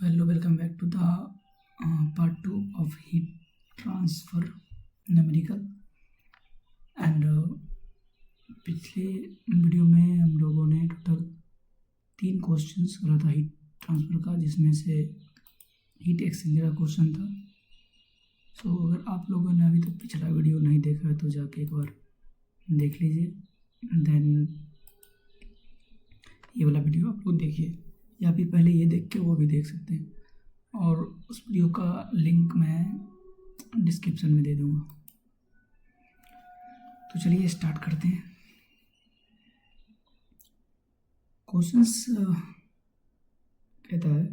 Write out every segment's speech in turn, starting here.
So hello, welcome back to the part 2 of heat transfer numerical and पिछले video में हम लोगों ने टोटल 3 क्वेश्चंस करा था हीट ट्रांसफ़र का, जिसमें से हीट एक्सचेंजर का क्वेश्चन था। सो अगर आप लोगों ने अभी तक पिछला वीडियो नहीं देखा है तो जाके एक बार देख लीजिए, देन ये वाला वीडियो आप लोग देखिए, या फिर पहले ये देख के वो भी देख सकते हैं, और उस वीडियो का लिंक मैं डिस्क्रिप्शन में दे दूँगा। तो चलिए स्टार्ट करते हैं। क्वेश्चंस कहता है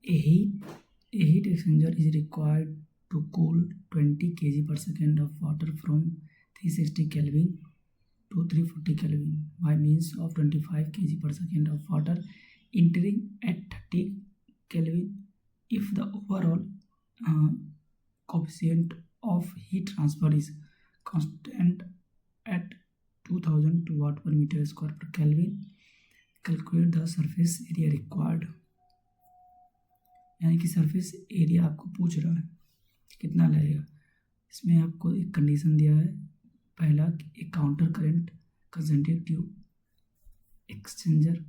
a heat exchanger is required to cool 20 kg per second of water from 360 Kelvin to 340 Kelvin by means of 25 kg per second of water entering at 30 Kelvin if the overall coefficient of heat transfer is constant at 2000 watt per meter square per Kelvin. Calculate the surface area required. यानी कि surface area आपको पूछ रहा है कितना लगेगा। इसमें आपको एक कंडीशन दिया है, पहला एक counter current concentrative tube exchanger,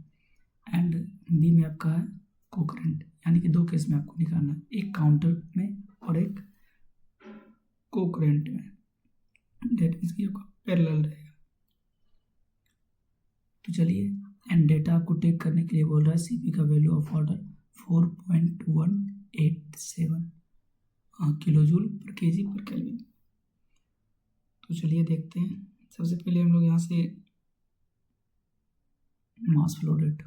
and B में आपका है को करंट, यानी कि 2 केस में आपको निकालना है, एक काउंटर में और एक को करंट में। डेट मीन्स कि आपका पैरेलल रहेगा। तो चलिए, एंड डेटा आपको टेक करने के लिए बोल रहा है सीपी का value of water 4.187 kilo joule पर केजी पर केल्विन। तो चलिए देखते हैं। सबसे पहले हम लोग यहाँ से मास flow rate,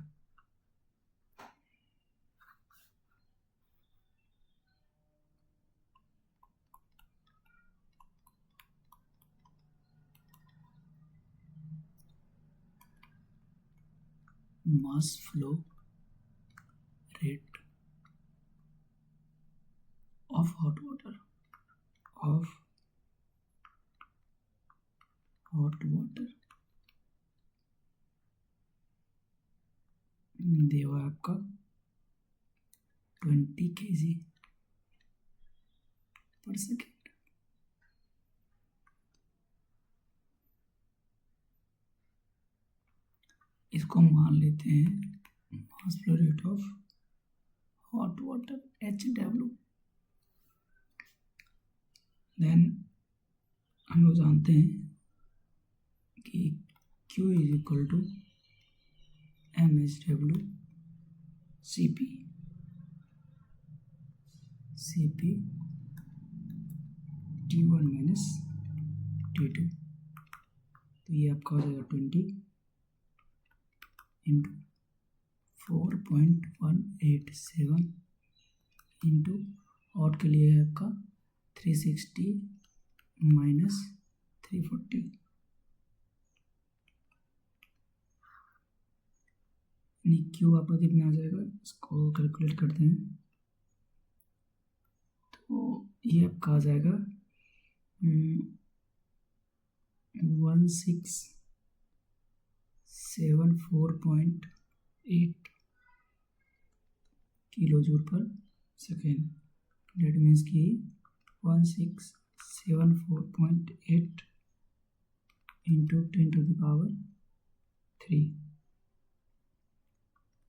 mass flow rate of hot water दिया हुआ है आपका 20 kg पर सेकेंड। इसको मान लेते हैं mass flow rate of hot water HW। Then हम लोग जानते हैं कि Q is equal to MHW CP T1 minus T2। तो ये आपका हो जाएगा 20 इंटू 4.187 इंटू हॉट के लिए है आपका 360 माइनस 340, यानी क्यू आपका कितना आ जाएगा, इसको कैलकुलेट करते हैं। तो ये आपका आ जाएगा 1674.8 किलो जूल पर सेकेंड। डेट मीन्स कि 1674.8 इंटू 10 टू द पावर 3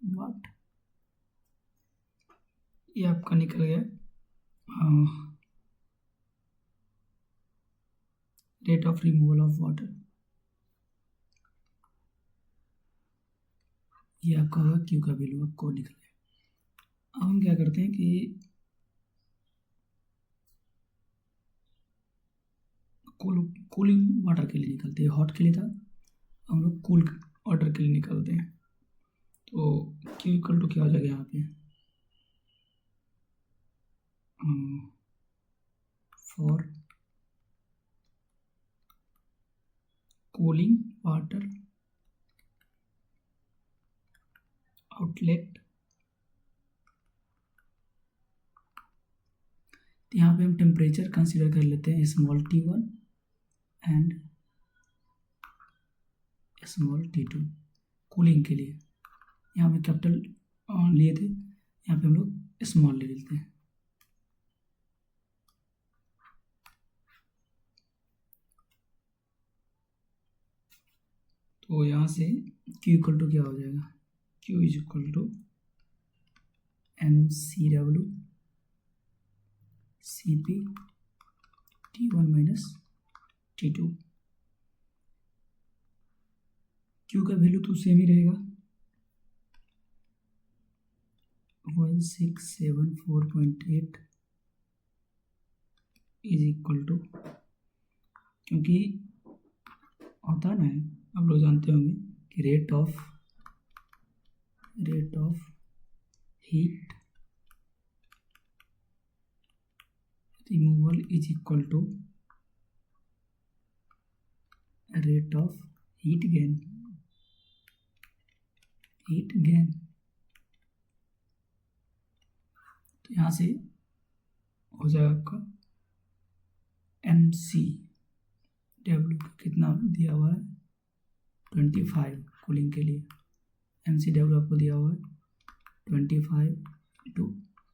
वाट। ये आपका निकल गया rate of removal of water. ये आपका होगा क्यू का वैल्यू आपको निकल गया। अब हम क्या करते हैं कि कूलिंग वाटर के लिए निकलते हैं। हॉट के लिए था, हम लोग कूल वाटर के लिए निकलते हैं। तो क्यू इक्वल टू क्या हो जाएगा यहाँ पे, फॉर कूलिंग वाटर आउटलेट। यहाँ पे हम टेम्परेचर कंसीडर कर लेते हैं small t1 and small t2। Cooling के लिए। यहाँ पे कैपिटल लिए थे, यहाँ पे हम लोग स्मॉल ले लेते हैं। तो यहाँ से Q इक्वल टू क्या हो जाएगा, Q is equal to MCW CP T1 minus T2। Q का वैल्यू तो सेम ही रहेगा 1674.8 इज इक्वल टू, क्योंकि होता ना है, आप लोग जानते होंगे कि rate of heat removal is equal to rate of heat gain. तो यहाँ से हो जाएगा आपका MCW कितना दिया हुआ है 25 कूलिंग के लिए। MCW आपको दिया हुआ है 25 इंटू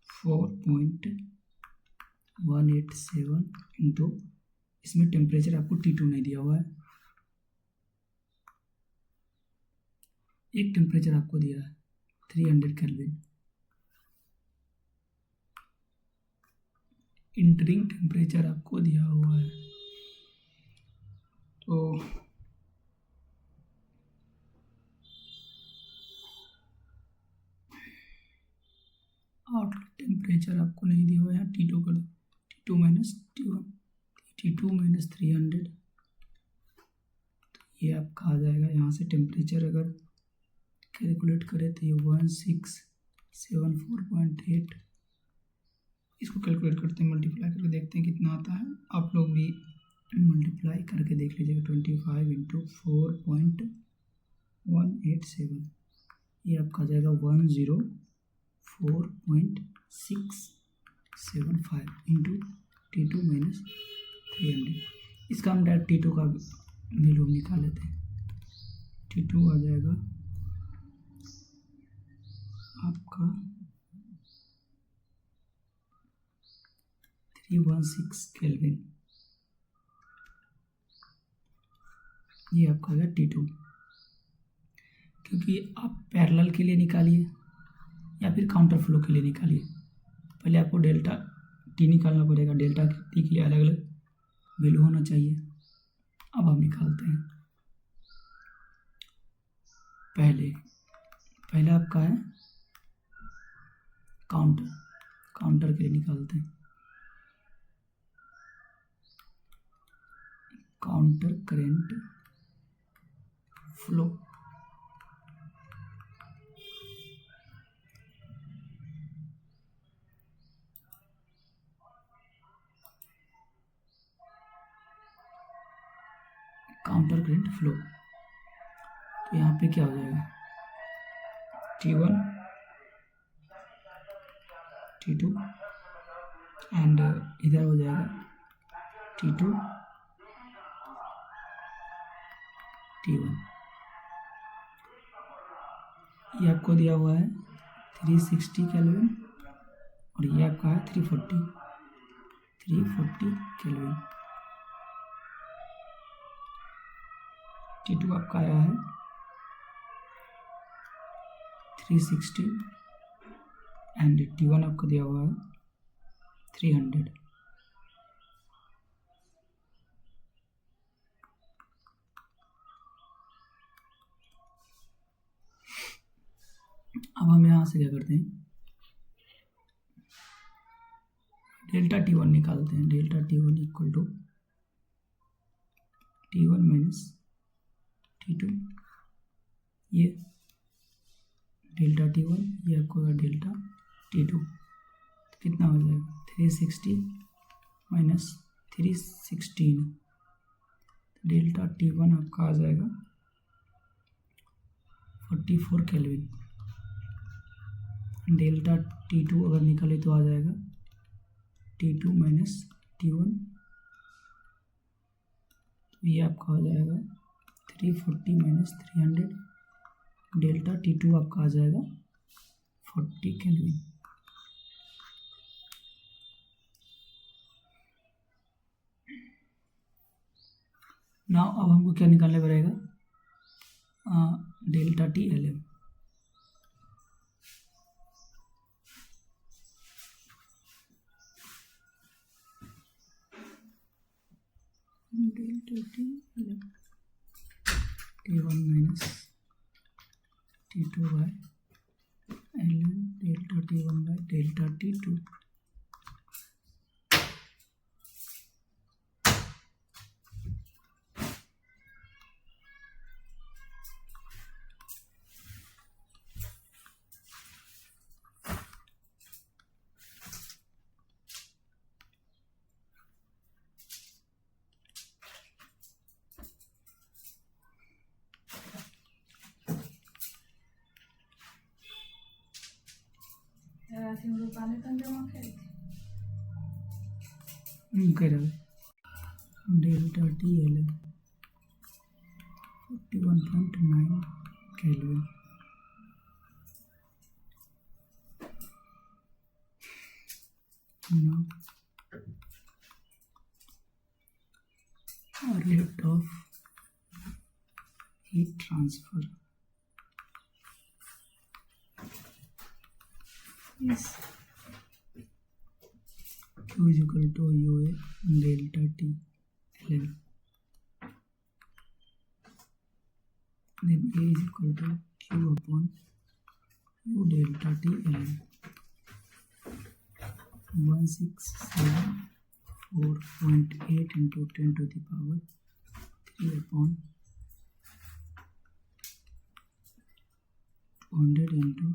4.187 इंटू, इसमें टेम्परेचर आपको T2 नहीं दिया हुआ है, एक टेम्परेचर आपको दिया है 300 केल्विन। इंटरिंग टेम्परेचर आपको दिया हुआ है, तो आउटलेट टेम्परेचर आपको नहीं दिया हुआ है। T2 कर दो, T2 minus T1, T2 minus 300, तो ये आपका आ जाएगा। यहाँ से टेम्परेचर अगर कैलकुलेट करें तो ये 1674.8, इसको कैलकुलेट करते हैं, मल्टीप्लाई करके देखते हैं कितना आता है। आप लोग भी मल्टीप्लाई करके देख लीजिएगा। 25 इंटू 4.187, ये आपका आ जाएगा 104.675 इंटू T2 माइनस 300। इसका हम डायरेक्ट T2 का वैल्यू निकाल लेते हैं। T2 आ जाएगा आपका 316 केल्विन, ये आपका आ गया T2। क्योंकि आप पैरेलल के लिए निकालिए या फिर काउंटर फ्लो के लिए निकालिए, पहले आपको डेल्टा T निकालना पड़ेगा। डेल्टा T के लिए अलग अलग वैल्यू होना चाहिए। अब हम निकालते हैं। पहले आपका है काउंटर के लिए निकालते हैं। Counter current flow, counter current flow, तो यहाँ पे क्या हो जाएगा T1 T2 एंड इधर हो जाएगा T2 T1। ये आपको दिया हुआ है 360 केल्विन और ये आपका है 340 केल्विन। T2 आपका आया है 360 एंड T1 आपको दिया हुआ है 300। अब हम यहाँ से क्या करते हैं, डेल्टा T1 निकालते हैं। Delta T1 equal to T1 minus T2, ये डेल्टा T1, ये आपको डेल्टा T2, तो कितना हो जाएगा 360 माइनस 316, डेल्टा T1 आपका आ जाएगा 44 केल्विन। डेल्टा T2 अगर निकाले तो आ जाएगा T2 माइनस T1, तो ये आपका हो जाएगा 340 माइनस 300, डेल्टा T2 आपका आ जाएगा 40 केल्विन। ना अब हमको क्या निकालना पड़ेगा, delta TLM। Delta TLM T1 minus T2 by LM delta T1 by delta T2। Delta TLM 41.9 kelvin. Now rate of heat transfer is Q is equal to UA delta TLM, then A is equal to Q upon U delta TLM। 1674.8 into 10 to the power 3 upon 200 into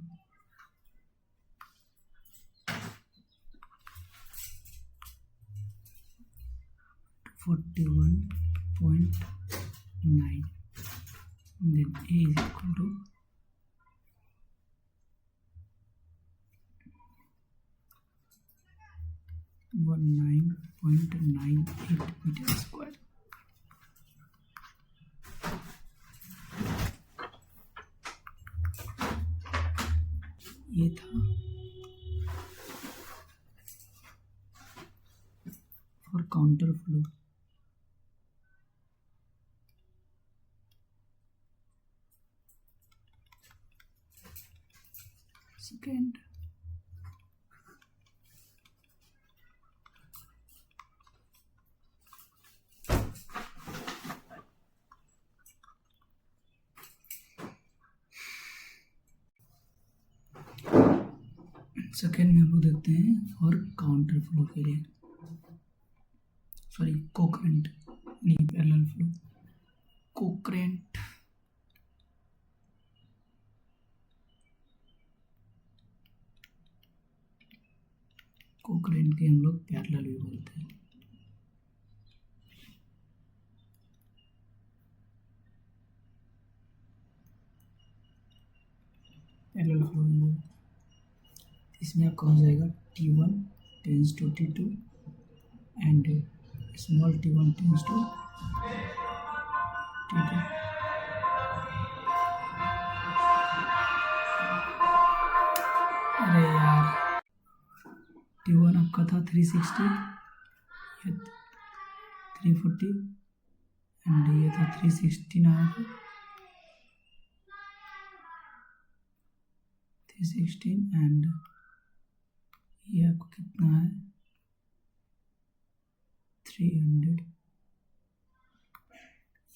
41.9, then A is equal to 19.98 metre square. ये था for counter flow. Second में हम लोग देखते हैं और counter flow के लिए, सॉरी कोकरेंट नहीं पैरेलल फ्लो। कोकरेंट के हम लोग पैरेलल भी बोलते हैं। पैरेलल फ्लो इसमें आपका हो जाएगा T1 tends to T2 and small T1 tends to T2। अरे यार T1 आपका था 360, ये 340 एंड ये था 316 आया था 316 एंड ये आपको कितना है 300,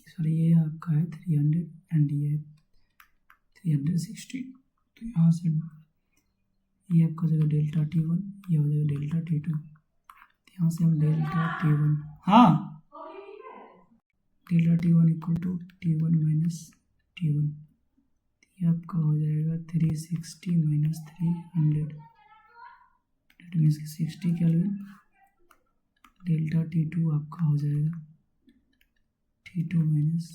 सॉरी ये आपका है 300 एंड ये 316। तो यहाँ से ये आपका हो जाएगा डेल्टा T1, ये हो जाएगा डेल्टा T2। यहाँ से हम डेल्टा T1, हाँ delta T1 equal to T1 minus T1, ये आपका हो जाएगा 360 minus 300, that means 60 kelvin. Delta T2 आपका हो जाएगा T2 माइनस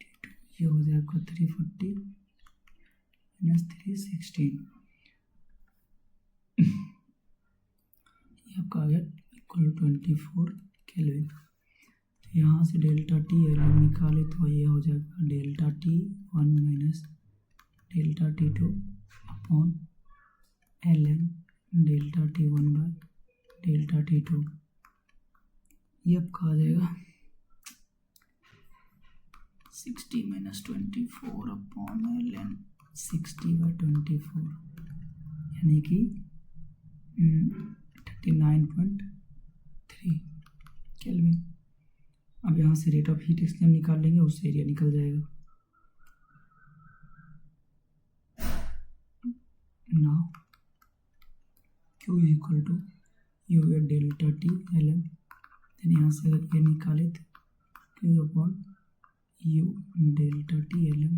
T2, ये हो जाएगा आपका 340 माइनस 316, ये आपका आ गया इक्वल 24 केल्विन। यहाँ से डेल्टा TLM निकाले तो ये हो जाएगा delta T1 minus delta T2 upon ln delta T1 by delta T2। ये आपका आ जाएगा 60 माइनस 24 अपॉन ln 60/24 यानी कि 39.3 केल्विन। अब यहाँ से रेट ऑफ हीट एक्सचेंज निकाल लेंगे, उससे एरिया निकल जाएगा। Now Q is equal to U delta T ln, then यहाँ से अगर ये निकाले तो Q upon U delta T ln।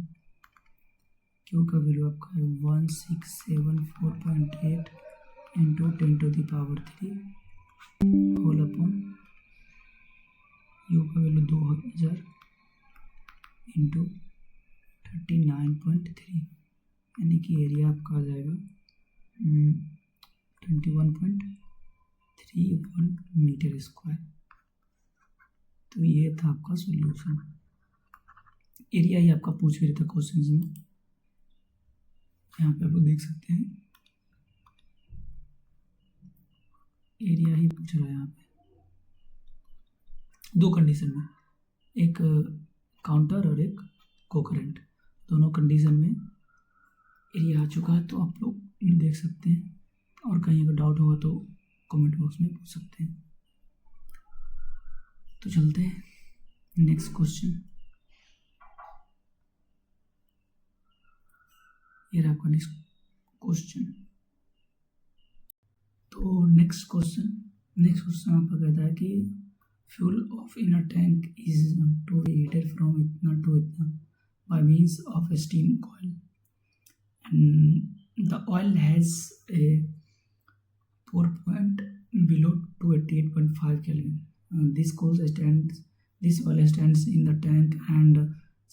Q का वैल्यू आपका है 1674.8 इंटू 10⁻³ होल अपॉन यू का वैल्यू 2000 इंटू 39.3 यानी कि एरिया आपका आ जाएगा 21.31 मीटर स्क्वायर। तो ये था आपका सॉल्यूशन। एरिया ही आपका पूछ भी था क्वेश्चन में, यहाँ पे आप लोग देख सकते हैं एरिया ही पूछ रहा है यहाँ पे। दो कंडीशन में, एक काउंटर और एक कोकरेंट, दोनों कंडीशन में एरिया आ चुका है। तो आप लोग देख सकते हैं, और कहीं अगर डाउट होगा तो कमेंट बॉक्स में पूछ सकते हैं। तो चलते हैं नेक्स्ट क्वेश्चन। ये रहा आपका नेक्स्ट क्वेश्चन। तो नेक्स्ट क्वेश्चन आपका कहता है कि fuel of inner tank is to be heated from इतना टू इतना by means of steam coil and the oil has a pour point below 288.5 Kelvin. This oil stands in the tank and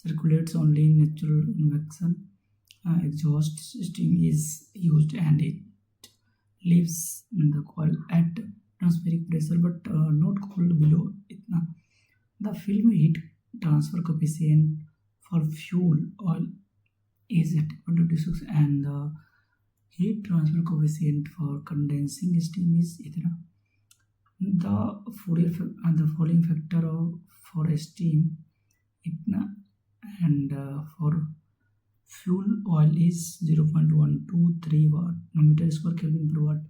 circulates only in natural convection. Exhaust steam is used and it leaves the coil at atmospheric pressure but not cooled below itna. The film heat transfer coefficient for fuel oil is at 26 and the heat transfer coefficient for condensing steam is itna. The Fourier factor for steam itna and for fuel oil is 0.123 watt meter square Kelvin per watt.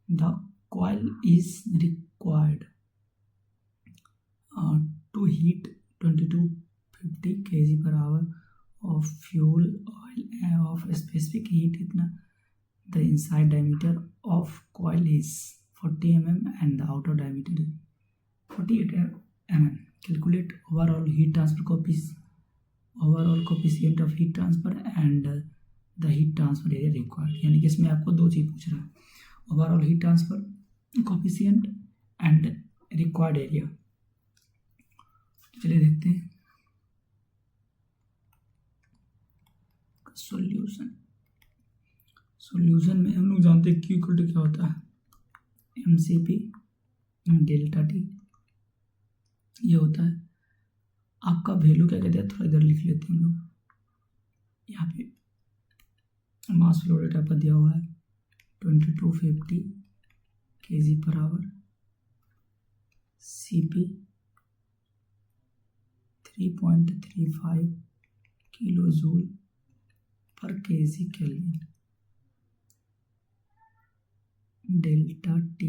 The coil is required to heat 2250 kg per hour of fuel oil of specific heat itna. The inside diameter of coil is 40 mm and the outer diameter is 48 mm. Calculate overall coefficient of heat transfer and the heat transfer area required. यानी कि इसमें आपको दो चीज़ पूछ रहा है, overall heat transfer coefficient and required area. चलिए देखते हैं सॉल्यूशन में हम लोग जानते हैं Q इक्वल टू क्या होता है, mCp डेल्टा T ये होता है। आपका वैल्यू क्या कहते हैं, थोड़ा इधर लिख लेते हैं हम लोग। यहाँ पे मास फ्लो रेट आपका दिया हुआ है 2250 kg per hour, Cp 3.35 kilo joule पर kg केल्विन, डेल्टा T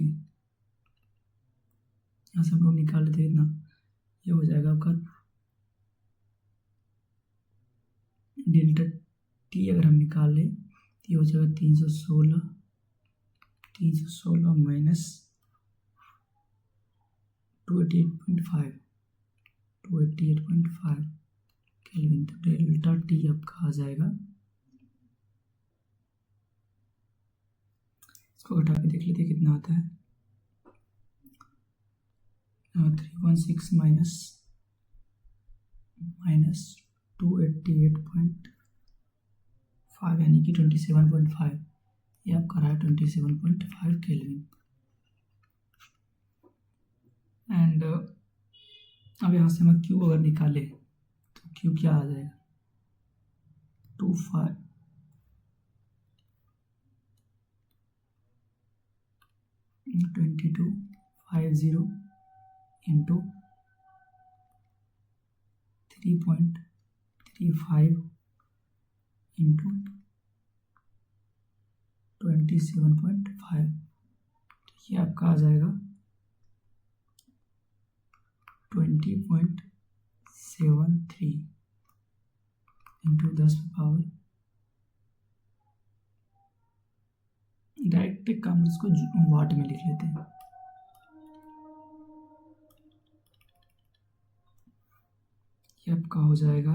यहाँ से हम लोग निकाल लेते हैं इतना, ये हो जाएगा आपका डेल्टा T अगर हम निकाल लें तो ये हो जाएगा 316 माइनस 288.5 केल्विन। तो डेल्टा T आपका आ जाएगा, इसको घटा के देख लेते हैं कितना आता है। 316 माइनस 288.5 यानी कि 27.5, ये आपका रहा है 27.5 केल्विन। एंड अब यहाँ से हम Q अगर निकाले तो Q क्या आ जाएगा, 2250 इंटू 3.35 इंटू 27.5, ये आपका आ जाएगा 20.73 इंटू 10 डायरेक्ट एक काम इसको वाट में लिख लेते हैं। ये आपका हो जाएगा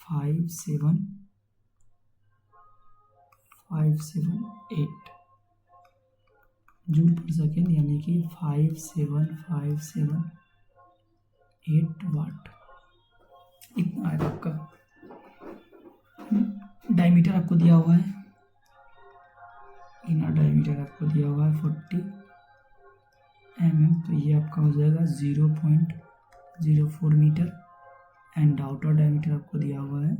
57578 जूल पर सेकेंड, यानी कि 57578 वाट इतना आएगा आपका। डायमीटर आपको दिया हुआ है, इनर डायमीटर आपको दिया हुआ है 40 mm, तो ये आपका हो जाएगा 0.04 मीटर। एंड आउटर डायमीटर आपको दिया हुआ है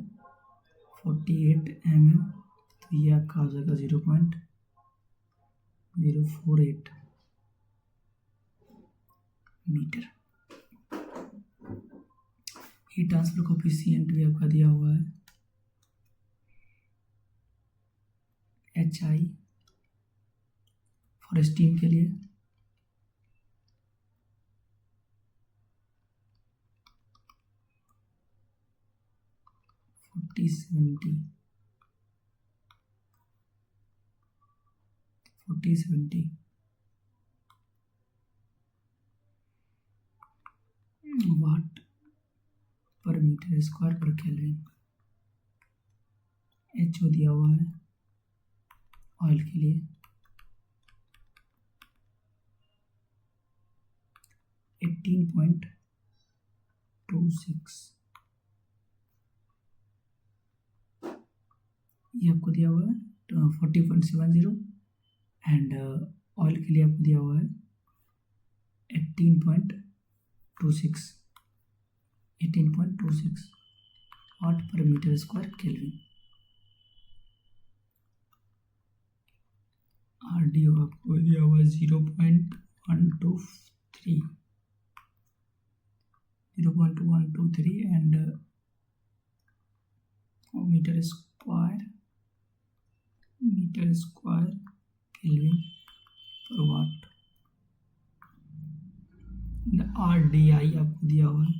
48 mm, तो ये आपका हो जाएगा 0.048 मीटर। हीट ट्रांसफर कोफिशिएंट भी आपका दिया हुआ है HI फॉर स्टीम के लिए 40-70 वाट पर मीटर स्क्वायर पर केल्विन। HO दिया हुआ है ऑयल के लिए 18.26, ये आपको दिया हुआ है 40.70 एंड ऑयल के लिए आपको दिया हुआ है 18.26 वाट पर मीटर स्क्वायर केल्विन। RDO आपको दिया हुआ है 0.123 एंड मीटर स्क्वायर केल्विन पर वाट। RDI आपको दिया हुआ है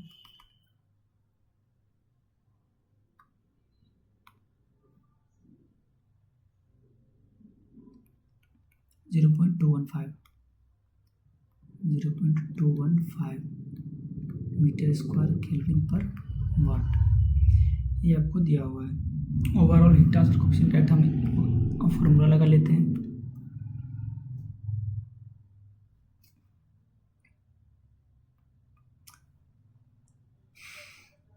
0.215 मीटर स्क्वायर केल्विन पर वाट, ये आपको दिया हुआ है। Overall heat transfer coefficient direct हम फॉर्मूला लगा लेते हैं।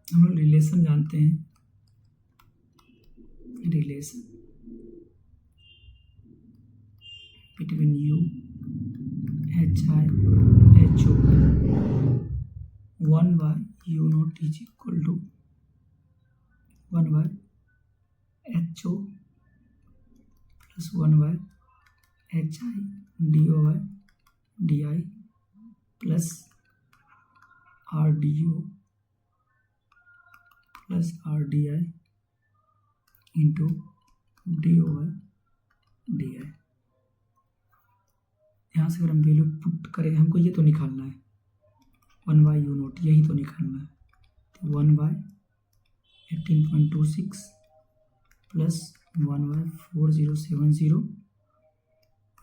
हम लोग रिलेशन जानते हैं, relation between U HI HO 1/U0 is equal to 1/HO plus 1/HI DO/DI plus RDO plus RDI into DO/DI। यहाँ से अगर हम वैल्यू पुट करें, हमको ये तो निकालना है 1/U0, यही तो निकालना है। तो 1/18.26 plus 1/4070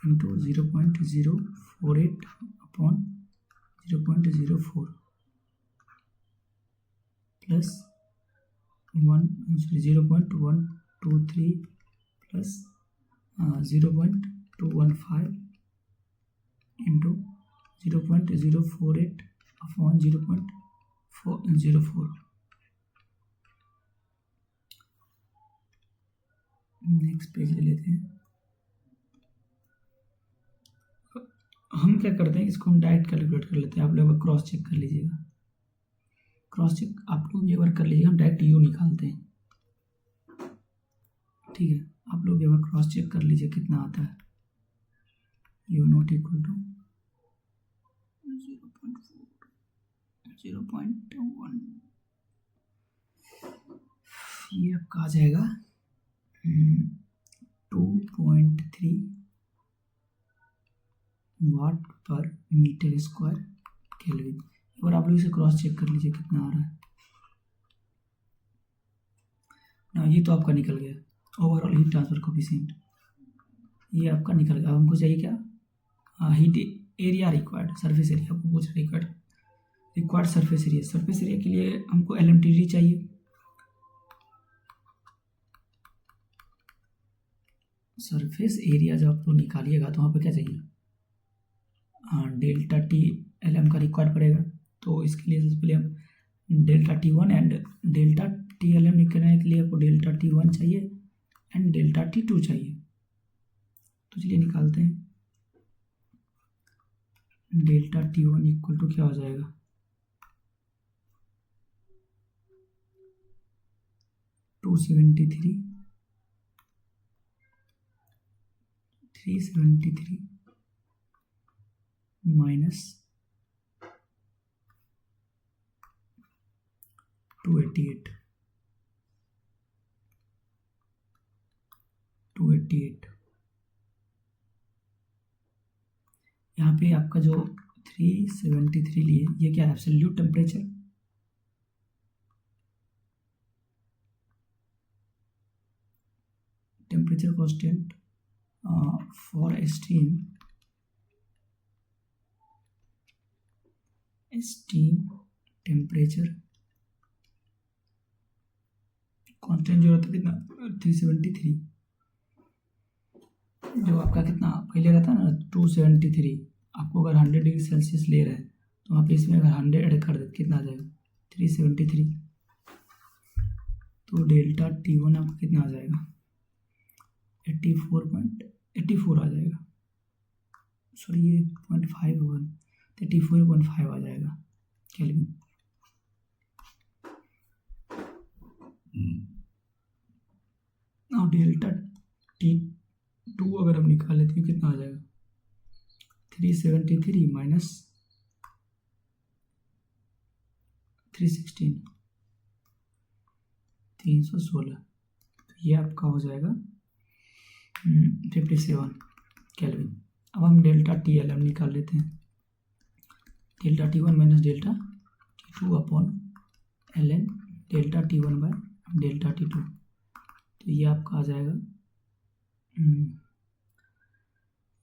into 0.048 upon 0.04 plus 0.123 plus 0.215 into 0.048 upon 0.404। Next page ले लेते हैं। हम क्या करते हैं, इसको हम डायरेक्ट कैलकुलेट कर लेते हैं। आप लोग क्रॉस चेक कर लीजिएगा, क्रॉस चेक आप लोग ये बार कर लीजिएगा। हम डायरेक्ट यू निकालते हैं, ठीक है। आप लोग ये बार क्रॉस चेक कर लीजिए कितना आता है। U0 इक्वल टू 0.1 ये आपका आ जाएगा 2.3 वाट पर मीटर स्क्वायर केल्विन। और आप लोग इसे क्रॉस चेक कर लीजिए कितना आ रहा है ना। ये तो आपका निकल गया ओवरऑल हीट ट्रांसफर कोफिशिएंट, ये आपका निकल गया। अब हमको चाहिए क्या, heat area required, surface area आपको पूछ required surface area. Surface area के लिए हमको LMTD चाहिए। सरफेस एरिया जब आप लोग निकालिएगा तो वहाँ पर क्या चाहिए, डेल्टा टी एल एम का रिक्वायर्ड पड़ेगा। तो इसके लिए सबसे पहले हम delta T1 and delta TLM निकालने के लिए आपको डेल्टा T1 चाहिए एंड डेल्टा T2 चाहिए। तो चलिए निकालते हैं। डेल्टा T1 इक्वल टू क्या हो जाएगा, 373 माइनस 288 यहाँ पे आपका जो 373 लिए ये क्या है, absolute temperature. Temperature constant for steam temperature constant जो रहता है कितना 373, जो आपका कितना पहले रहता है ना 273, आपको अगर 100 डिग्री सेल्सियस ले रहे हैं तो आप इसमें अगर 100 ऐड कर देते कितना आ जाएगा 373। तो डेल्टा T1 आपका कितना आ जाएगा 84 आ जाएगा, सॉरी ये 0.5 होगा, 34.5 आ जाएगा केल्विन। और डेल्टा T2 अगर हम निकाल लेते हैं कितना आ जाएगा 373 माइनस 316 316, तो ये आपका हो जाएगा 57 केल्विन। अब हम डेल्टा TLM निकाल लेते हैं। Delta T1 minus delta T2 upon ln delta T1 by delta T2, तो ये आपका आ जाएगा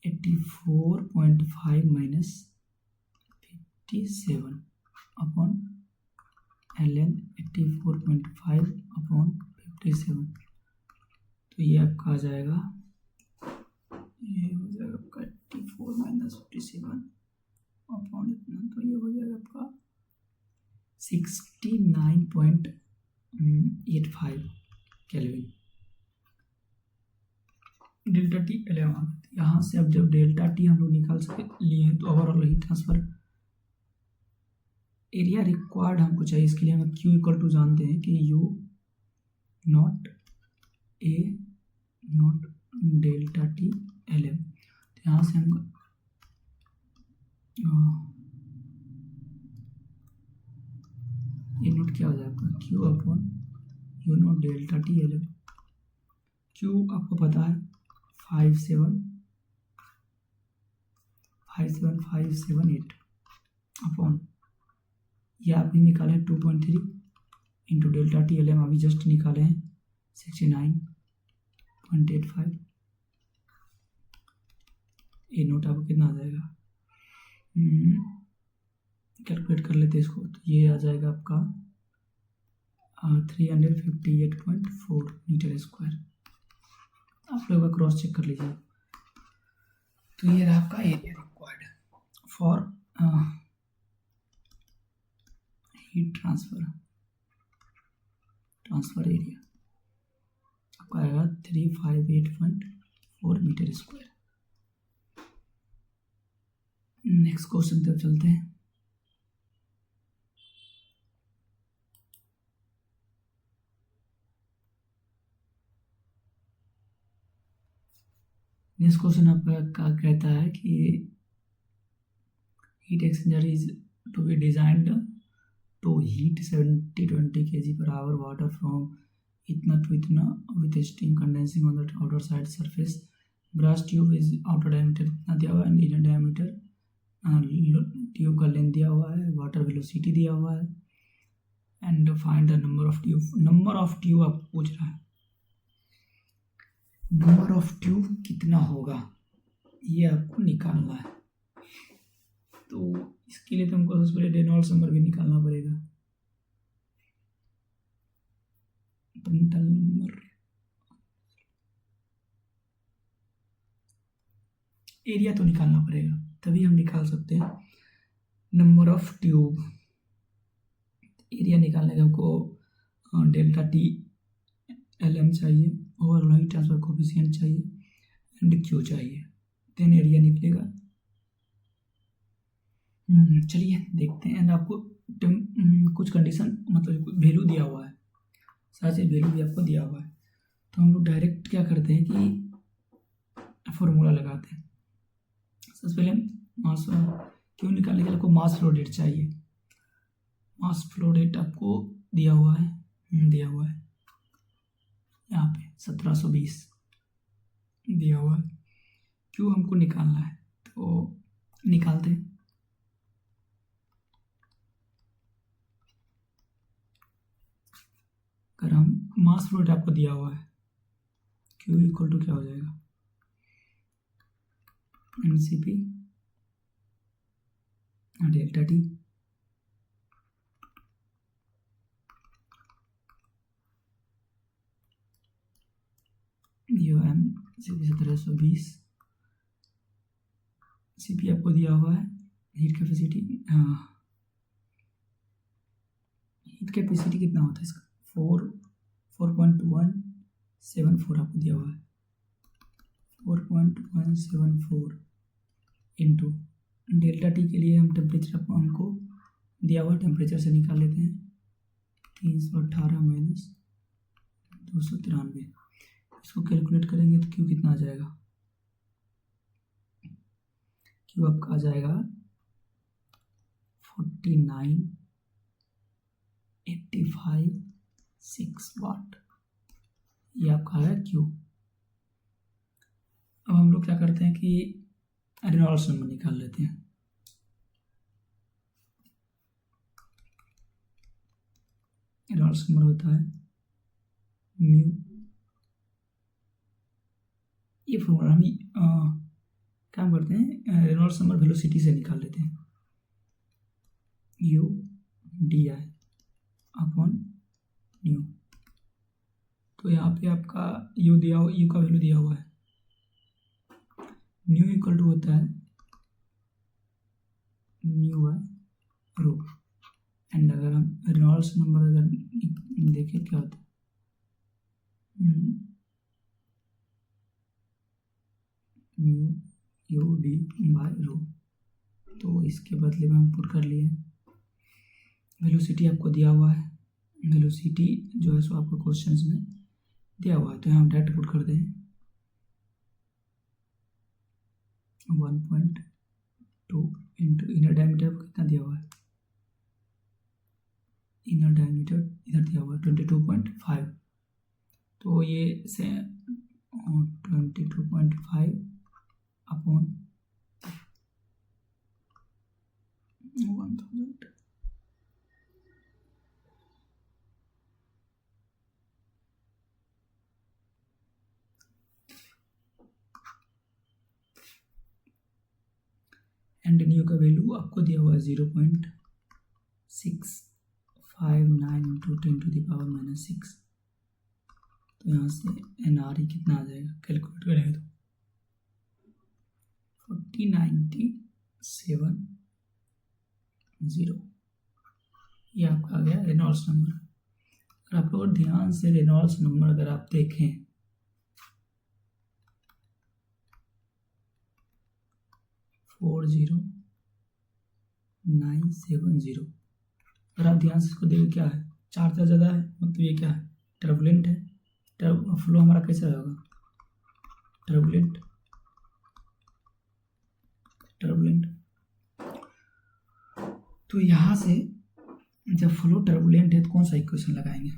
84.5 माइनस 57 अपॉन ln 84.5 अपॉन 57, तो ये आपका आ जाएगा, ये हो जाएगा आपका 84 माइनस 57 अपॉन इतना, तो ये हो जाएगा आपका 69.85 केल्विन। डेल्टा T11 यहाँ से अब जब डेल्टा T हम लोग निकाल सके लिए हैं तो overall heat transfer area required हमको चाहिए। इसके लिए हम Q इक्वल टू जानते हैं कि U not A naught delta TLM। तो यहाँ से हम ये नोट क्या हो जाएगा Q upon U not delta TLM। Q आपको पता है 57578 अपॉन ये आपने निकाले 2.3 इंटू डेल्टा TLM अभी जस्ट निकाले हैं 69.85। ये नोट आपको कितना आ जाएगा, कैलकुलेट कर लेते हैं इसको, तो ये आ जाएगा आपका 358.4 मीटर स्क्वायर। आप लोग क्रॉस चेक कर लीजिए। तो ये रहा आपका area required for heat transfer area आपका आएगा 358.4 मीटर स्क्वायर। नेक्स्ट क्वेश्चन तक चलते हैं। नेक्स्ट क्वेश्चन आपका क्या कहता है कि heat exchanger is to be designed to heat 70-20 kg per hour water from इतना to इतना with steam condensing on the outer side surface. Brass tube is outer diameter इतना दिया हुआ है, inner diameter ट्यूब का लेंथ दिया हुआ है, वाटर वेलोसिटी दिया हुआ है, and find the number of tube. Number of tube आपको पूछ रहा है, नंबर ऑफ ट्यूब कितना होगा ये आपको निकालना है. तो इसके लिए तुमको सबसे पहले रेनॉल्ड्स नंबर भी निकालना पड़ेगा. प्रिंटल नंबर, एरिया तो निकालना पड़ेगा तभी हम निकाल सकते हैं नंबर ऑफ ट्यूब. एरिया निकालने के हमको डेल्टा टी एल एम चाहिए, ओवरऑल हीट ट्रांसफर कोफिशिएंट चाहिए एंड क्यू चाहिए, देन एरिया निकलेगा. चलिए देखते हैं. एंड आपको कुछ कंडीशन मतलब वैल्यू दिया हुआ है, साथ ही वैल्यू भी आपको दिया हुआ है. तो हम लोग डायरेक्ट क्या करते हैं कि फॉर्मूला लगाते हैं. सबसे पहले मास क्यों निकालने के लिए आपको मास फ्लो रेट चाहिए. मास फ्लो रेट आपको दिया हुआ है यहाँ पे 1720 दिया हुआ है. क्यों हमको निकालना है तो निकालते हैं. अगर हम मास फ्लो रेट आपको दिया हुआ है, क्यू इक्वल टू क्या हो जाएगा, MCP delta T U M CP 1720. CP आपको दिया हुआ है, हीट कैपेसिटी, हीट कैपेसिटी कितना होता है इसका 4.2174 आपको दिया हुआ है. 4.174 इंटू डेल्टा टी के लिए हम टेम्परेचर आपको हमको दिया हुआ टेम्परेचर से निकाल लेते हैं 318 माइनस 293. इसको कैलकुलेट करेंगे तो क्यू कितना आ जाएगा, क्यू आपका आ जाएगा 49,85,6 वाट. ये आपका है क्यू. अब हम लोग क्या करते हैं कि रेनॉल्ड्स नंबर निकाल लेते हैं. रेनॉल्ड्स नंबर होता है म्यू, ये फॉर्मूला हम क्या करते हैं रेनॉल्ड्स नंबर वेलोसिटी से निकाल लेते हैं. U D I upon new. तो यहाँ पे आपका यू का वैल्यू दिया हुआ है. न्यू इक्वल टू होता है म्यू बाय रो. एंड अगर हम रेनॉल्ड्स नंबर अगर देखें क्या होता है, म्यू यू डी बाय रो. तो इसके बदले में हम पुट कर लिए. वेलोसिटी आपको दिया हुआ है, वेलोसिटी जो है सो आपको क्वेश्चंस में दिया हुआ है, तो हम डायरेक्ट पुट कर दें 1.2 इंटू इनर डायमीटर कितना दिया हुआ है, इनर डायमीटर इधर दिया हुआ है 22.5. तो ये से 22.5 अपॉन 1000. एंड न्यू का वैल्यू आपको दिया हुआ है 0.659 इंटू 10⁻⁻6. तो यहाँ से एन आर ई कितना आ जाएगा, कैलकुलेट करेंगे तो 4097.0. ये आपका आ गया रेनॉल्ड्स नंबर. और आप लोग ध्यान से रेनॉल्ड्स नंबर अगर आप देखें 40970. अगर आप ध्यान से इसको देखें क्या है, 4 से ज़्यादा है मतलब ये क्या है, टर्बुलेंट है. फ्लो हमारा कैसे होगा, टर्बुलेंट. तो यहाँ से जब फ्लो टर्बुलेंट है तो कौन सा इक्वेशन लगाएंगे?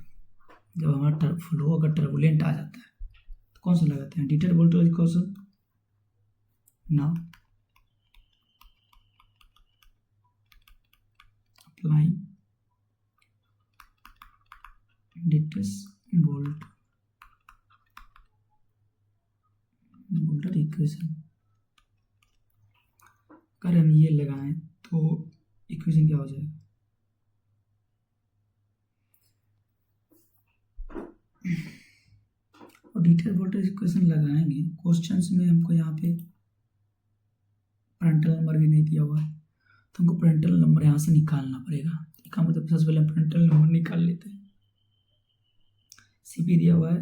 जब हमारा फ्लो अगर टर्बुलेंट आ जाता है तो कौन सा लगाते हैं? डिटेल वोल्टेज इक्वेशन ना अप्लाई डिटेल्स वोल्टर इक्वेशन। अगर हम ये लगाएं तो इक्वेशन क्या हो जाएगा? और डिटेल वोल्टेज इक्वेशन लगाएंगे। क्वेश्चंस में हमको यहाँ पे पेरेंटल नंबर भी नहीं दिया हुआ है तो हमको पेरेंटल नंबर यहाँ से निकालना पड़ेगा। इसका मतलब सबसे पहले पेरेंटल नंबर निकाल लेते हैं। सीपी दिया हुआ है,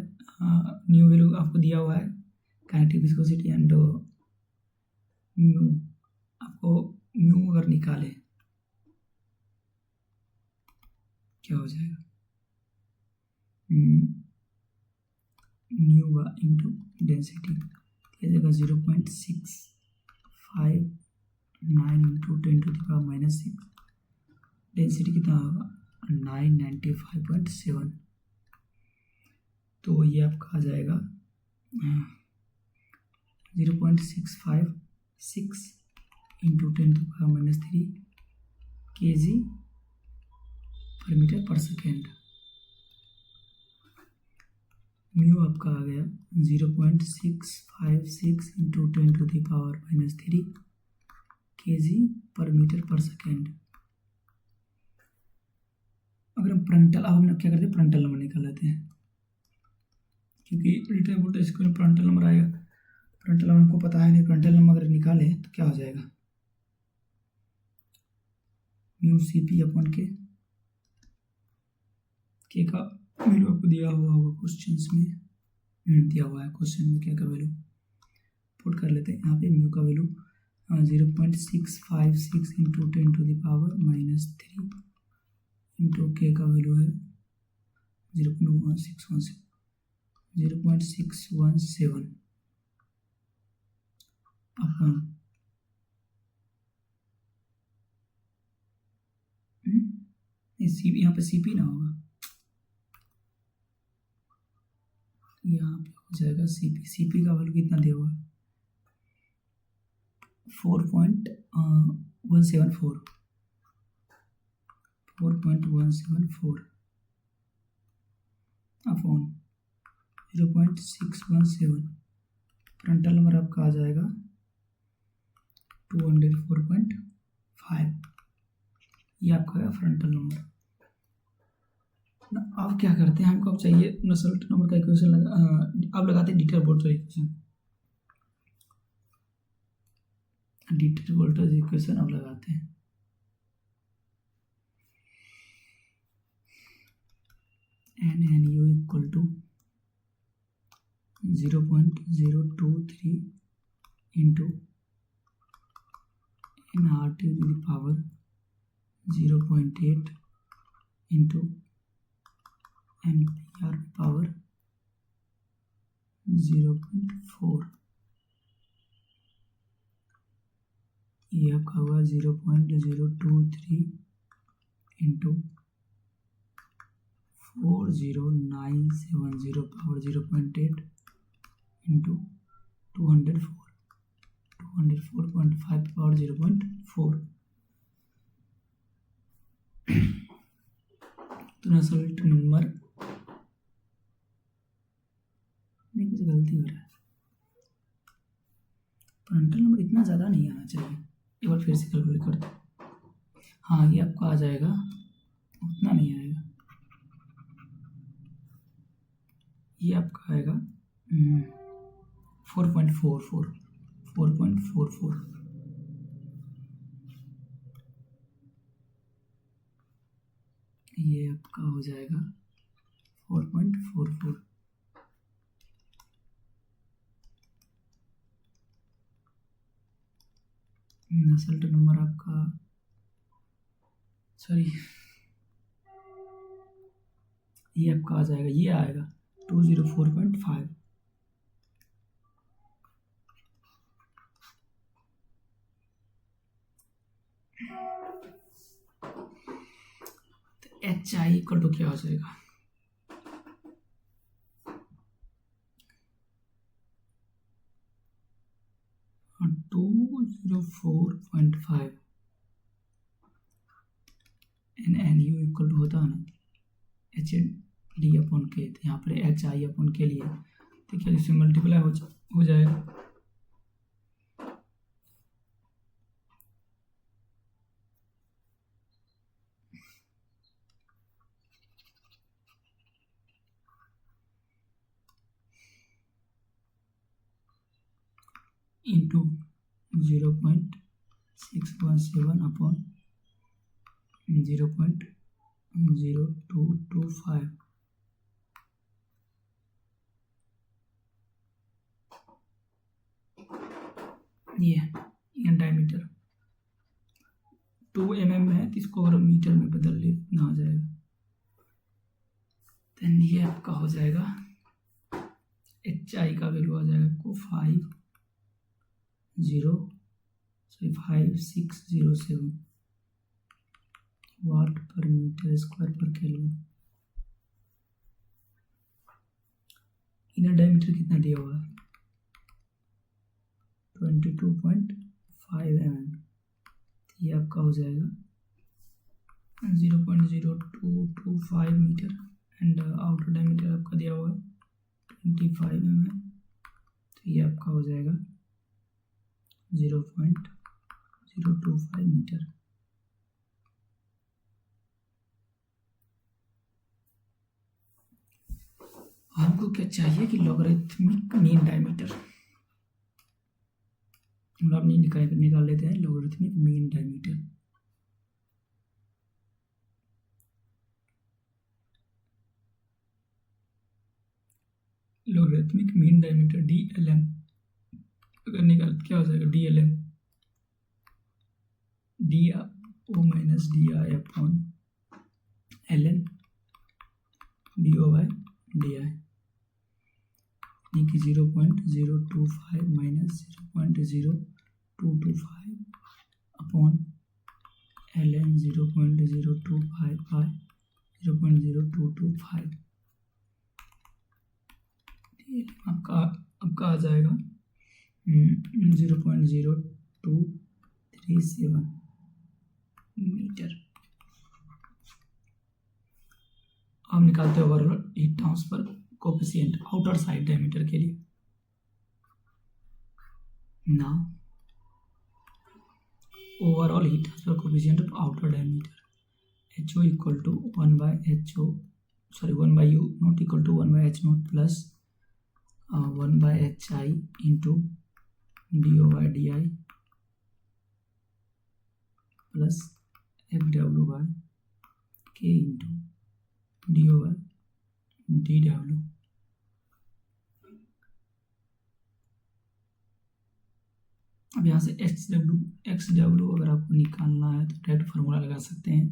न्यू वैल्यू आपको दिया हुआ है, काइनेटिक विस्कोसिटी एंड म्यू। आपको म्यू अगर निकाले क्या हो जाएगा? न्यू इंटू डेंसिटी क्या जाएगा? 0.659 इंटू 10⁻⁻⁶। डेंसिटी कितना होगा? 995.7। तो ये आपका आ जाएगा 0.656 इंटू 10⁻³ kg पर मीटर पर सेकेंड। म्यू आपका आ गया 0.656 इंटू 10⁻³ kg पर मीटर पर सेकेंड। अगर हम फ्रंटल, अब हम क्या करते हैं? फ्रंटल नंबर निकाल लेते हैं क्योंकि रिटर्न वोल्टेज को फ्रंटल नंबर आएगा। फ्रंटल नंबर हमको पता है नहीं, फ्रंटल नंबर अगर निकाले तो क्या हो जाएगा? म्यू सीपी अपन के का वैल्यू आपको दिया हुआ होगा क्वेश्चंस में, दिया हुआ है क्वेश्चन में क्या का वैल्यू पुट कर लेते हैं। यहाँ पे म्यू का वैल्यू 0.656 इंटू 10⁻³ इंटू के का वैल्यू है 0.617 अपन यहाँ पे सीपी ना होगा, यहाँ पे हो जाएगा सीपी। सीपी का वैल्यू कितना दिया हुआ है? 4.174 अपॉन 0.617। फ्रंटल नंबर आपका आ जाएगा 204.5। ये आपका है फ्रंटल नंबर। अब क्या करते हैं? हमको अब चाहिए नसल्ट नंबर का इक्वेशन अब लगाते हैं Dittus Boelter equation. Dittus Boelter equation अब लगाते हैं। NNU equal to 0.023 into NRT to the power 0.8 into NPR power 0.4। ये आपका हुआ 0.023 इंटू 40970 पावर 0.8 इंटू 204.5 पावर 0.4। तो नसल्ट नंबर नहीं, कुछ गलती हो रहा है। फ्रंटल नंबर इतना ज़्यादा नहीं आना चाहिए। एक बार फिर से कैलकुलेट करते हैं। हाँ, ये आपका आ जाएगा, उतना नहीं आएगा। ये आपका आएगा 4.44। ये आपका हो जाएगा 4.44। नसल्ट नंबर आपका, सॉरी, ये आपका आ जाएगा, ये आएगा 204.5। एच आई इक्वल टू क्या हो जाएगा, 204.5 एन यू इक्वल टू होता है ना एच डी अपॉन के, तो यहाँ पर एच आई अपॉन के लिए तो क्या इससे मल्टीप्लाई हो जाएगा, इंटू 0.617 अपॉन 0.0225 ये डायमीटर 2 mm है, तो इसको अगर मीटर में बदल ले ना आ जाएगा, देन ये आपका हो जाएगा एच आई का वैल्यू आ जाएगा आपको 5607 वाट पर मीटर स्क्वायर पर केल्विन। इनर डायमीटर कितना दिया हुआ है 22.5 mm, ये आपका हो जाएगा 0.0225 मीटर एंड आउटर डायमीटर आपका दिया हुआ है 25 mm, तो ये आपका हो जाएगा 0.025 मीटर। हमको क्या चाहिए कि लॉगरिथमिक मीन डायमीटर, हम लोग निकाल लेते हैं logarithmic mean diameter. Logarithmic mean diameter DLM अगर निकाल क्या हो जाएगा, DLM DO minus DI upon LN DO by DI, यानी कि 0.025 माइनस 0.0225 अपॉन LN 0.025 बाय 0.0225 आपका आ जाएगा 0.0237 मीटर। हम निकालते हैं overall heat transfer coefficient outer side diameter के लिए। Now overall heat transfer coefficient of outer diameter HO equal to 1 by U not equal to 1 by H not plus 1 by HI into DO by DI plus FW by K into DO by DW। अब यहाँ से XW अगर आपको निकालना है तो direct formula लगा सकते हैं,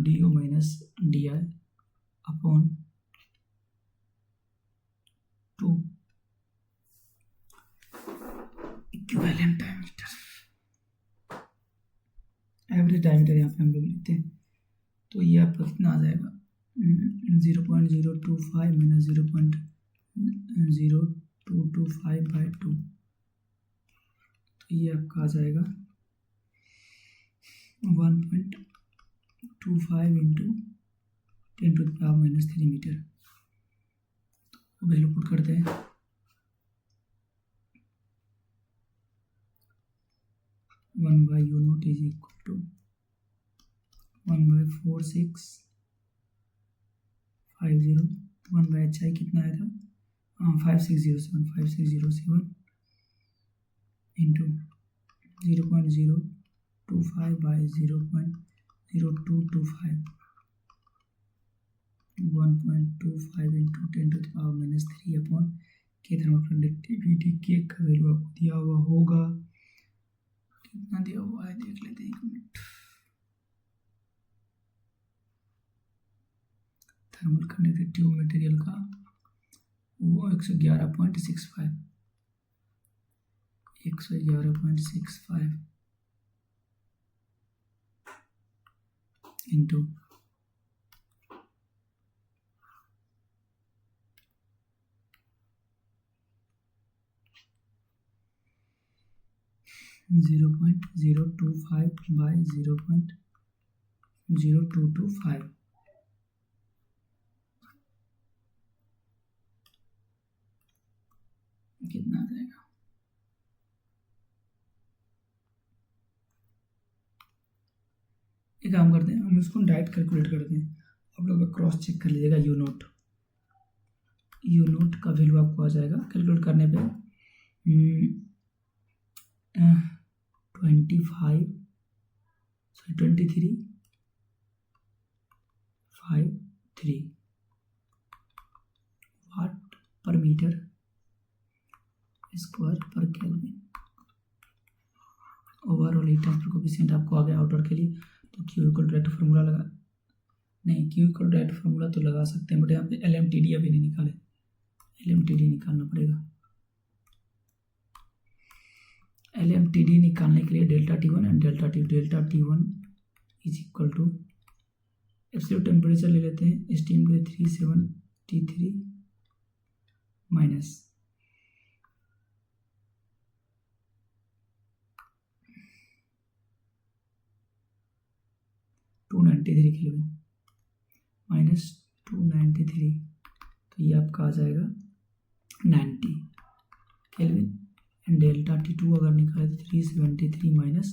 DO minus DI upon 2 equivalent diameter, average diameter यहाँ पे हम लोग लेते हैं, तो ये आपका कितना आ जाएगा 0.025 माइनस 0.0225 बाई 2, तो ये आपका आ जाएगा 1.25 इंटू 10⁻³ मीटर। तो वैल्यू पुट करते हैं, one by U not is equal to 1/4650, 1 by HI कितना आया था 5607 into 0.025 by 0.0225 1.25 into 10⁻³ upon K thermal conductivity के का वैल्यू आपको दिया हुआ होगा, कितना दिया हुआ है देख लेते हैं, 1 मिनट। थर्मल कंडक्टिविटी मटेरियल का वो 111.65 इंटू 0.025 बाय 0.0225। कितना आ जाएगा? एक काम करते हैं, हम इसको डायरेक्ट कैलकुलेट करते हैं। आप लोग क्रॉस चेक कर लीजिएगा। यू नोट का वैल्यू आपको आ जाएगा कैलकुलेट करने पे 2353 वाट पर मीटर स्क्वायर पर kelvin. Overall heat transfer coefficient आपको आ गया आउटर के लिए। तो क्यू इक्वल डायरेक्ट फार्मूला लगा, नहीं क्यू इक्वल डायरेक्ट फार्मूला तो लगा सकते हैं, बट यहाँ पे LMTD अभी नहीं निकाले, LMTD निकालना पड़ेगा। LMTD निकालने के लिए delta T1 and delta T1 is equal to absolute temperature ले लेते हैं स्टीम के लिए 373 माइनस 293 केल्विन माइनस 293, तो ये आपका आ जाएगा 90 केल्विन। एंड डेल्टा T2 अगर निकाले तो 373 माइनस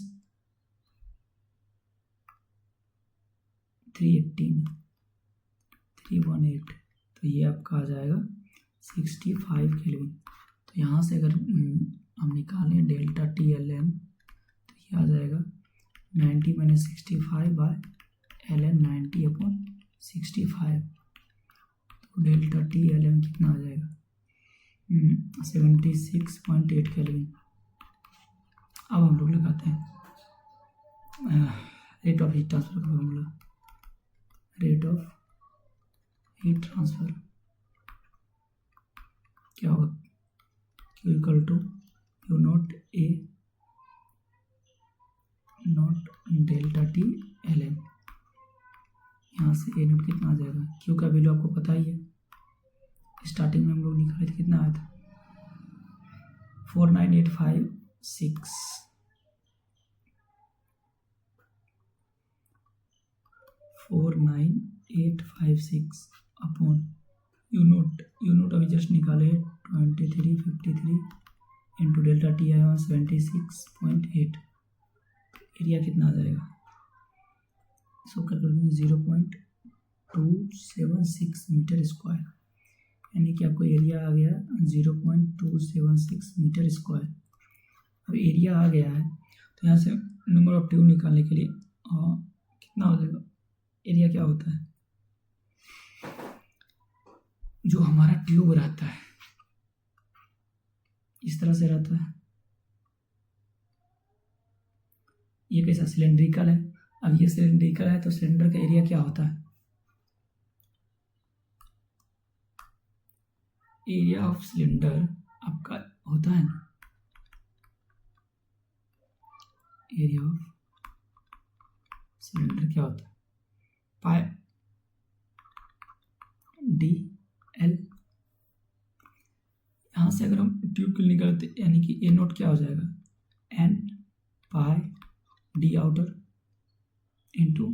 318 तो ये आपका आ जाएगा 65 केल्विन। तो यहाँ से अगर हम निकालें डेल्टा TLM तो ये आ जाएगा 90 माइनस 65 बाय LM 90/65। तो डेल्टा TLM कितना आ जाएगा? 76.8 केल्विन। अब हम लोग लगाते हैं रेट ऑफ हीट ट्रांसफर का formula. Rate of heat transfer क्या होगा? Q equal to Q naught A naught delta TLM। यहाँ से A नॉट कितना आ जाएगा? Q का वैल्यू आपको पता ही है, स्टार्टिंग में हम लोग निकाले थे, कितना आया था? 49856 49856 अपॉन यू नोट अभी जस्ट निकाले 2353 इंटू डेल्टा TLM 76.8। एरिया कितना आ जाएगा? सो कैलकुलेट 0.276 मीटर स्क्वायर, यानी कि आपको एरिया आ गया 0.276 मीटर स्क्वायर। अब एरिया आ गया है तो यहाँ से नंबर ऑफ ट्यूब निकालने के लिए कितना हो जाएगा? एरिया क्या होता है? जो हमारा ट्यूब रहता है इस तरह से रहता है, ये कैसा सिलेंड्रिकल है। अब ये सिलेंड्रिकल है तो सिलेंडर का एरिया क्या होता है? एरिया ऑफ सिलेंडर आपका होता है ना, एरिया ऑफ सिलेंडर क्या होता है? पाई DL। यहाँ से अगर हम ट्यूब के लिए निकालते यानी कि A नोट क्या हो जाएगा? N पाई D आउटर इंटू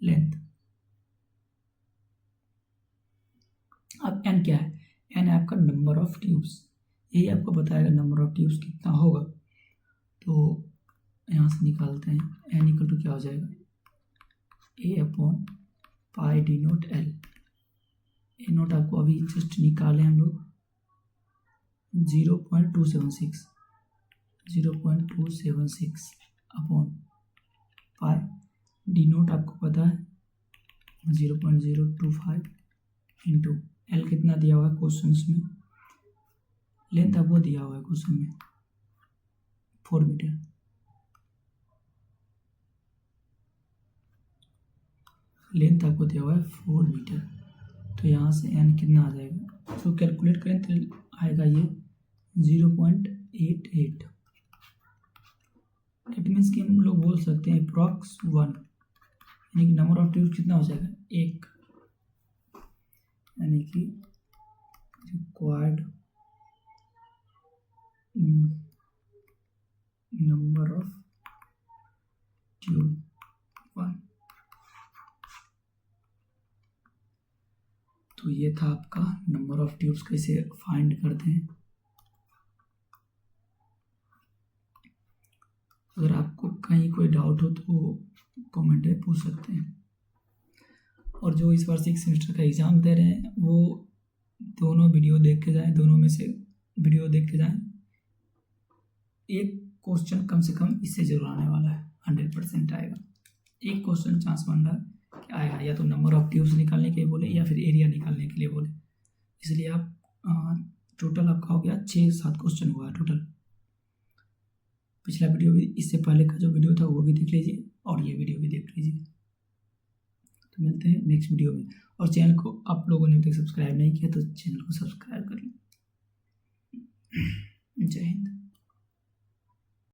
लेंथ। अब N क्या है? N है आपका नंबर ऑफ ट्यूब्स, यही आपको बताएगा नंबर ऑफ ट्यूब्स कितना होगा। तो यहाँ से निकालते हैं N इक्वल टू क्या हो जाएगा? A upon pi D note L। A note आपको अभी जस्ट निकाले हम लोग 0.276 अपॉन पाई D नोट आपको पता है 0.025 इंटू L कितना दिया हुआ है क्वेश्चंस में, लेंथ आपको दिया हुआ है क्वेश्चन में 4 मीटर। लेंथ आपको दिया हुआ है 4 मीटर। तो यहाँ से N कितना आ जाएगा? तो कैलकुलेट करें तो आएगा ये 0.88। डेट मीन्स कि हम लोग बोल सकते हैं अप्रॉक्स 1, यानी कि नंबर ऑफ ट्यूब कितना हो जाएगा? 1, यानी कि रिक्वायर्ड नंबर ऑफ ट्यूब 1। तो ये था आपका नंबर ऑफ ट्यूब्स कैसे फाइंड करते हैं। अगर आपको कहीं कोई डाउट हो तो कमेंट में पूछ सकते हैं। और जो इस बार 6 सेमेस्टर का एग्ज़ाम दे रहे हैं वो दोनों वीडियो देख के जाएं, दोनों में से वीडियो देख के जाएं। एक क्वेश्चन कम से कम इससे जरूर आने वाला है, 100% आएगा। एक क्वेश्चन चांस बन रहा है कि आएगा, या तो नंबर ऑफ ट्यूब्स निकालने के लिए बोले या फिर एरिया निकालने के लिए बोले। इसलिए आप टोटल आपका हो गया 6-7 क्वेश्चन हुआ टोटल। पिछला वीडियो भी, इससे पहले का जो वीडियो था वो भी देख लीजिए और ये वीडियो भी देख लीजिए। तो मिलते हैं नेक्स्ट वीडियो में। और चैनल को आप लोगों ने अभी तक सब्सक्राइब नहीं किया तो चैनल को सब्सक्राइब कर लें। जय हिंद।